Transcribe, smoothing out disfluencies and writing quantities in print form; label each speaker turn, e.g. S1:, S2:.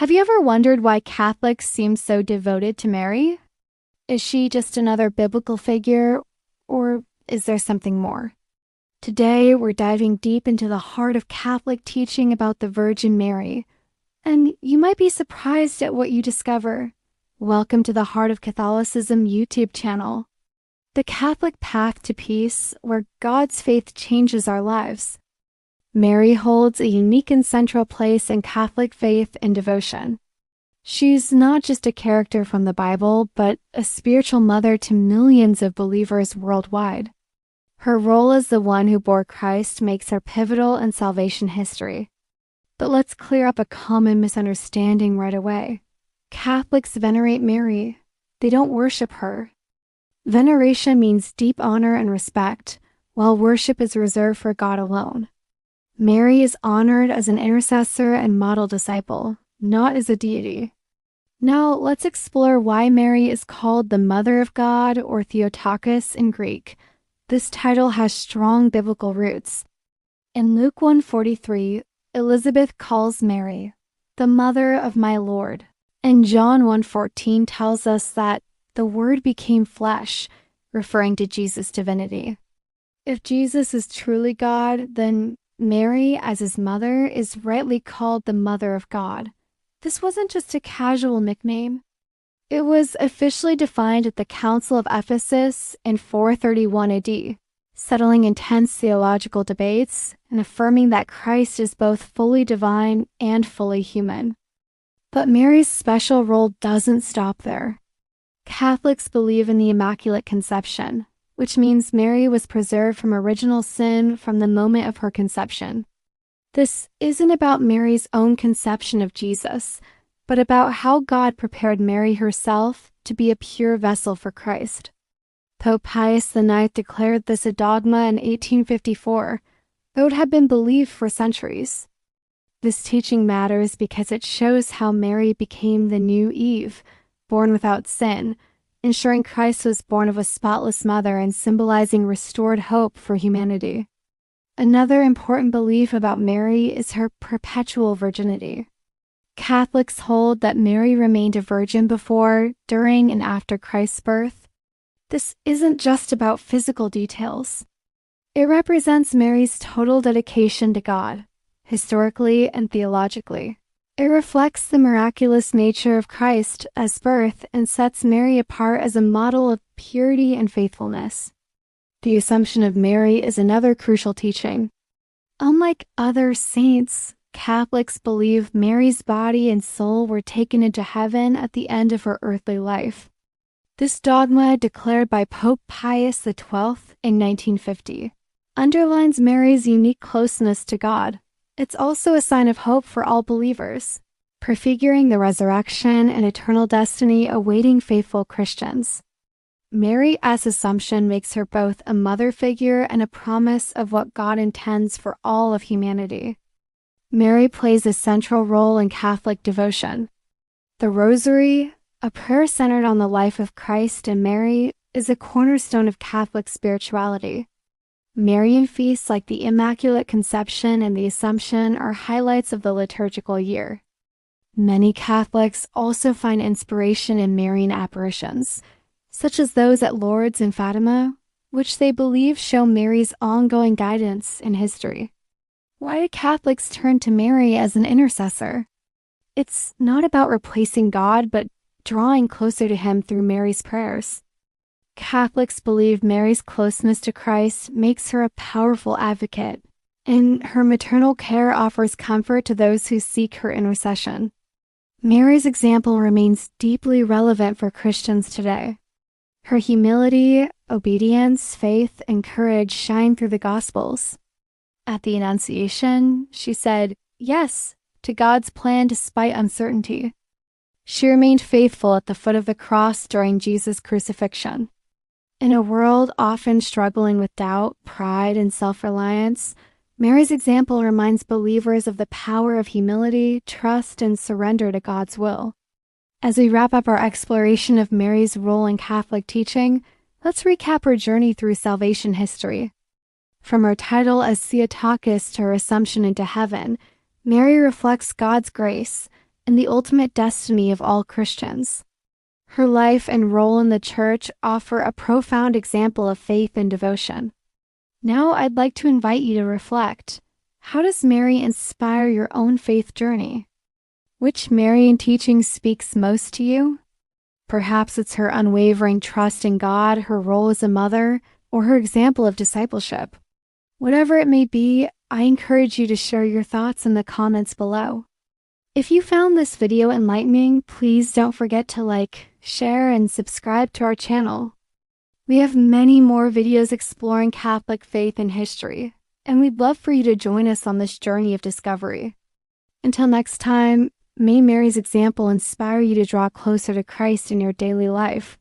S1: Have you ever wondered why Catholics seem so devoted to Mary? Is she just another biblical figure, or is there something more? Today, we're diving deep into the heart of Catholic teaching about the Virgin Mary, and you might be surprised at what you discover. Welcome to the Heart of Catholicism YouTube channel, the Catholic path to peace where God's faith changes our lives. Mary holds a unique and central place in Catholic faith and devotion. She's not just a character from the Bible, but a spiritual mother to millions of believers worldwide. Her role as the one who bore Christ makes her pivotal in salvation history. But let's clear up a common misunderstanding right away. Catholics venerate Mary. They don't worship her. Veneration means deep honor and respect, while worship is reserved for God alone. Mary is honored as an intercessor and model disciple, not as a deity. Now, let's explore why Mary is called the Mother of God, or Theotokos in Greek. This title has strong biblical roots. In Luke 1:43, Elizabeth calls Mary the Mother of my Lord. And John 1:14 tells us that the Word became flesh, referring to Jesus' divinity. If Jesus is truly God, then Mary, as his mother, is rightly called the Mother of God. This wasn't just a casual nickname. It was officially defined at the Council of Ephesus in 431 AD, settling intense theological debates and affirming that Christ is both fully divine and fully human. But Mary's special role doesn't stop there. Catholics believe in the Immaculate Conception, which means Mary was preserved from original sin from the moment of her conception. This isn't about Mary's own conception of Jesus, but about how God prepared Mary herself to be a pure vessel for Christ. Pope Pius IX declared this a dogma in 1854, though it had been believed for centuries. This teaching matters because it shows how Mary became the new Eve, born without sin, ensuring Christ was born of a spotless mother and symbolizing restored hope for humanity. Another important belief about Mary is her perpetual virginity. Catholics hold that Mary remained a virgin before, during, and after Christ's birth. This isn't just about physical details. It represents Mary's total dedication to God, historically and theologically. It reflects the miraculous nature of Christ as birth and sets Mary apart as a model of purity and faithfulness. The Assumption of Mary is another crucial teaching. Unlike other saints, Catholics believe Mary's body and soul were taken into heaven at the end of her earthly life. This dogma, declared by Pope Pius XII in 1950, underlines Mary's unique closeness to God. It's also a sign of hope for all believers, prefiguring the resurrection and eternal destiny awaiting faithful Christians. Mary as Assumption makes her both a mother figure and a promise of what God intends for all of humanity. Mary plays a central role in Catholic devotion. The Rosary, a prayer centered on the life of Christ and Mary, is a cornerstone of Catholic spirituality. Marian feasts like the Immaculate Conception and the Assumption are highlights of the liturgical year. Many Catholics also find inspiration in Marian apparitions, such as those at Lourdes and Fatima, which they believe show Mary's ongoing guidance in history. Why do Catholics turn to Mary as an intercessor? It's not about replacing God, but drawing closer to him through Mary's prayers. Catholics believe Mary's closeness to Christ makes her a powerful advocate, and her maternal care offers comfort to those who seek her intercession. Mary's example remains deeply relevant for Christians today. Her humility, obedience, faith, and courage shine through the Gospels. At the Annunciation, she said yes to God's plan despite uncertainty. She remained faithful at the foot of the cross during Jesus' crucifixion. In a world often struggling with doubt, pride, and self-reliance, Mary's example reminds believers of the power of humility, trust, and surrender to God's will. As we wrap up our exploration of Mary's role in Catholic teaching, let's recap her journey through salvation history. From her title as Theotokos to her assumption into heaven, Mary reflects God's grace, and the ultimate destiny of all Christians. Her life and role in the Church offer a profound example of faith and devotion. Now I'd like to invite you to reflect. How does Mary inspire your own faith journey? Which Marian teaching speaks most to you? Perhaps it's her unwavering trust in God, her role as a mother, or her example of discipleship. Whatever it may be, I encourage you to share your thoughts in the comments below. If you found this video enlightening, please don't forget to like, share, and subscribe to our channel. We have many more videos exploring Catholic faith and history, and we'd love for you to join us on this journey of discovery. Until next time, may Mary's example inspire you to draw closer to Christ in your daily life.